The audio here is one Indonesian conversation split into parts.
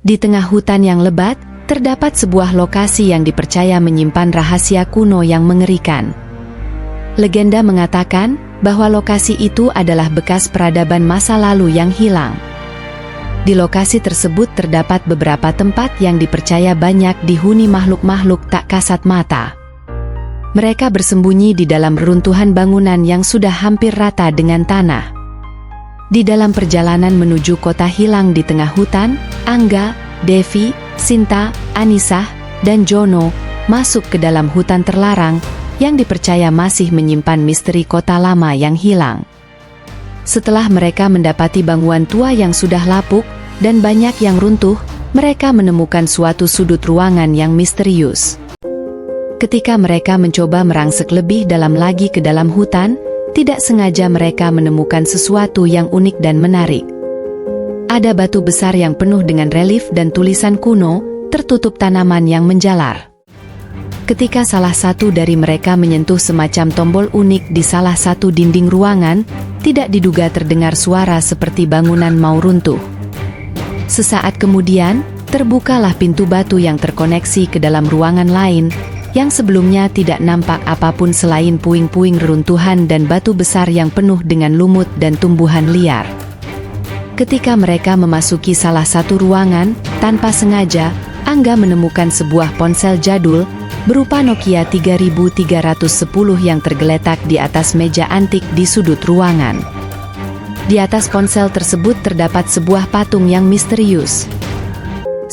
Di tengah hutan yang lebat, terdapat sebuah lokasi yang dipercaya menyimpan rahasia kuno yang mengerikan. Legenda mengatakan bahwa lokasi itu adalah bekas peradaban masa lalu yang hilang. Di lokasi tersebut terdapat beberapa tempat yang dipercaya banyak dihuni makhluk-makhluk tak kasat mata. Mereka bersembunyi di dalam reruntuhan bangunan yang sudah hampir rata dengan tanah. Di dalam perjalanan menuju kota hilang di tengah hutan, Angga, Devi, Sinta, Anissa, dan Jono masuk ke dalam hutan terlarang yang dipercaya masih menyimpan misteri kota lama yang hilang. Setelah mereka mendapati bangunan tua yang sudah lapuk dan banyak yang runtuh, mereka menemukan suatu sudut ruangan yang misterius. Ketika mereka mencoba merangsek lebih dalam lagi ke dalam hutan, tidak sengaja mereka menemukan sesuatu yang unik dan menarik. Ada batu besar yang penuh dengan relief dan tulisan kuno, tertutup tanaman yang menjalar. Ketika salah satu dari mereka menyentuh semacam tombol unik di salah satu dinding ruangan, tidak diduga terdengar suara seperti bangunan mau runtuh. Sesaat kemudian, terbukalah pintu batu yang terkoneksi ke dalam ruangan lain, yang sebelumnya tidak nampak apapun selain puing-puing reruntuhan dan batu besar yang penuh dengan lumut dan tumbuhan liar. Ketika mereka memasuki salah satu ruangan, tanpa sengaja, Angga menemukan sebuah ponsel jadul, berupa Nokia 3310 yang tergeletak di atas meja antik di sudut ruangan. Di atas ponsel tersebut terdapat sebuah patung yang misterius.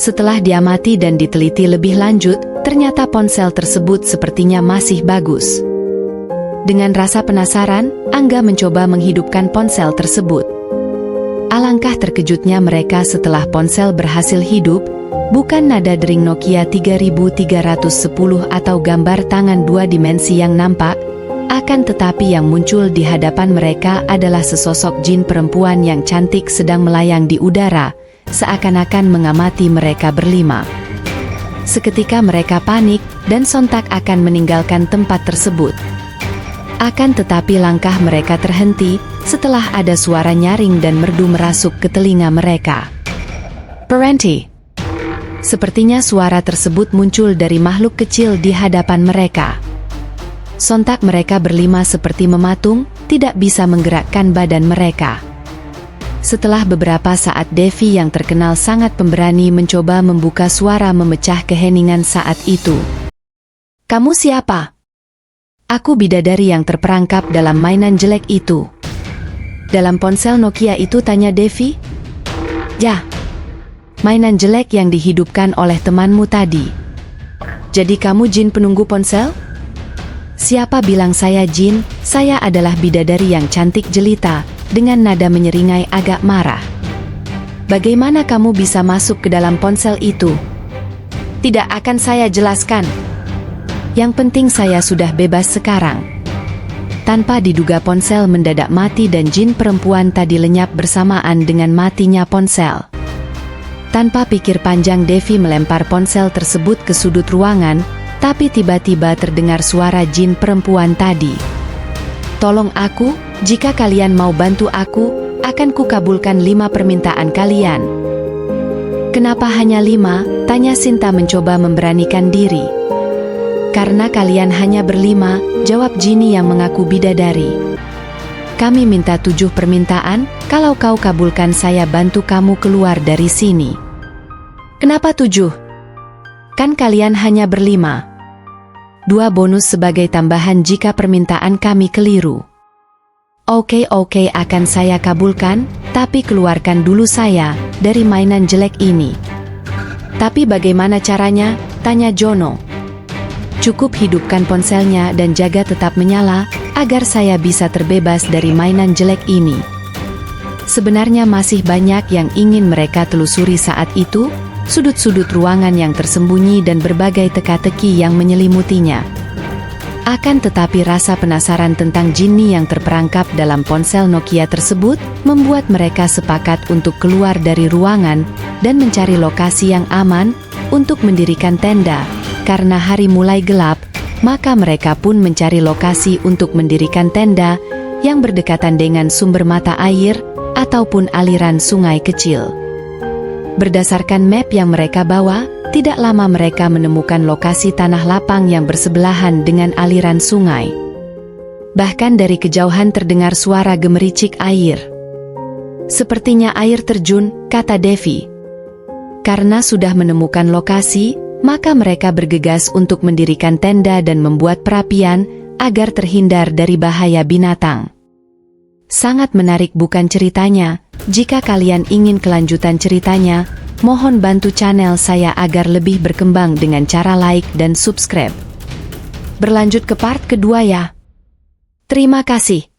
Setelah diamati dan diteliti lebih lanjut, ternyata ponsel tersebut sepertinya masih bagus. Dengan rasa penasaran, Angga mencoba menghidupkan ponsel tersebut. Alangkah terkejutnya mereka setelah ponsel berhasil hidup. Bukan nada dering Nokia 3310 atau gambar tangan dua dimensi yang nampak, akan tetapi yang muncul di hadapan mereka adalah sesosok jin perempuan yang cantik sedang melayang di udara, seakan-akan mengamati mereka berlima. Seketika mereka panik dan sontak akan meninggalkan tempat tersebut. Akan tetapi langkah mereka terhenti setelah ada suara nyaring dan merdu merasuk ke telinga mereka. "Parenti!" Sepertinya suara tersebut muncul dari makhluk kecil di hadapan mereka. Sontak mereka berlima seperti mematung, tidak bisa menggerakkan badan mereka. Setelah beberapa saat, Devi yang terkenal sangat pemberani mencoba membuka suara memecah keheningan saat itu. "Kamu siapa?" "Aku bidadari yang terperangkap dalam mainan jelek itu." "Dalam ponsel Nokia itu?" tanya Devi. "Ya. Mainan jelek yang dihidupkan oleh temanmu tadi." "Jadi kamu jin penunggu ponsel?" "Siapa bilang saya jin? Saya adalah bidadari yang cantik jelita," dengan nada menyeringai agak marah. "Bagaimana kamu bisa masuk ke dalam ponsel itu?" "Tidak akan saya jelaskan. Yang penting saya sudah bebas sekarang." Tanpa diduga ponsel mendadak mati dan jin perempuan tadi lenyap bersamaan dengan matinya ponsel. Tanpa pikir panjang, Devi melempar ponsel tersebut ke sudut ruangan, tapi tiba-tiba terdengar suara jin perempuan tadi. "Tolong aku, jika kalian mau bantu aku, akan kukabulkan 5 permintaan kalian." "Kenapa hanya 5? Tanya Sinta mencoba memberanikan diri. "Karena kalian hanya berlima," jawab Jini yang mengaku bidadari. "Kami minta 7 permintaan, kalau kau kabulkan saya bantu kamu keluar dari sini." "Kenapa 7? Kan kalian hanya berlima." "2 bonus sebagai tambahan jika permintaan kami keliru." Oke, akan saya kabulkan, tapi keluarkan dulu saya dari mainan jelek ini." "Tapi bagaimana caranya?" tanya Jono. "Cukup hidupkan ponselnya dan jaga tetap menyala, agar saya bisa terbebas dari mainan jelek ini." Sebenarnya masih banyak yang ingin mereka telusuri saat itu, sudut-sudut ruangan yang tersembunyi dan berbagai teka-teki yang menyelimutinya. Akan tetapi rasa penasaran tentang jini yang terperangkap dalam ponsel Nokia tersebut, membuat mereka sepakat untuk keluar dari ruangan, dan mencari lokasi yang aman, untuk mendirikan tenda. Karena hari mulai gelap, maka mereka pun mencari lokasi untuk mendirikan tenda, yang berdekatan dengan sumber mata air, ataupun aliran sungai kecil. Berdasarkan map yang mereka bawa, tidak lama mereka menemukan lokasi tanah lapang yang bersebelahan dengan aliran sungai. Bahkan dari kejauhan terdengar suara gemericik air. Sepertinya air terjun, kata Devi. Karena sudah menemukan lokasi, maka mereka bergegas untuk mendirikan tenda dan membuat perapian agar terhindar dari bahaya binatang. Sangat menarik bukan ceritanya? Jika kalian ingin kelanjutan ceritanya, mohon bantu channel saya agar lebih berkembang dengan cara like dan subscribe. Berlanjut ke part kedua ya. Terima kasih.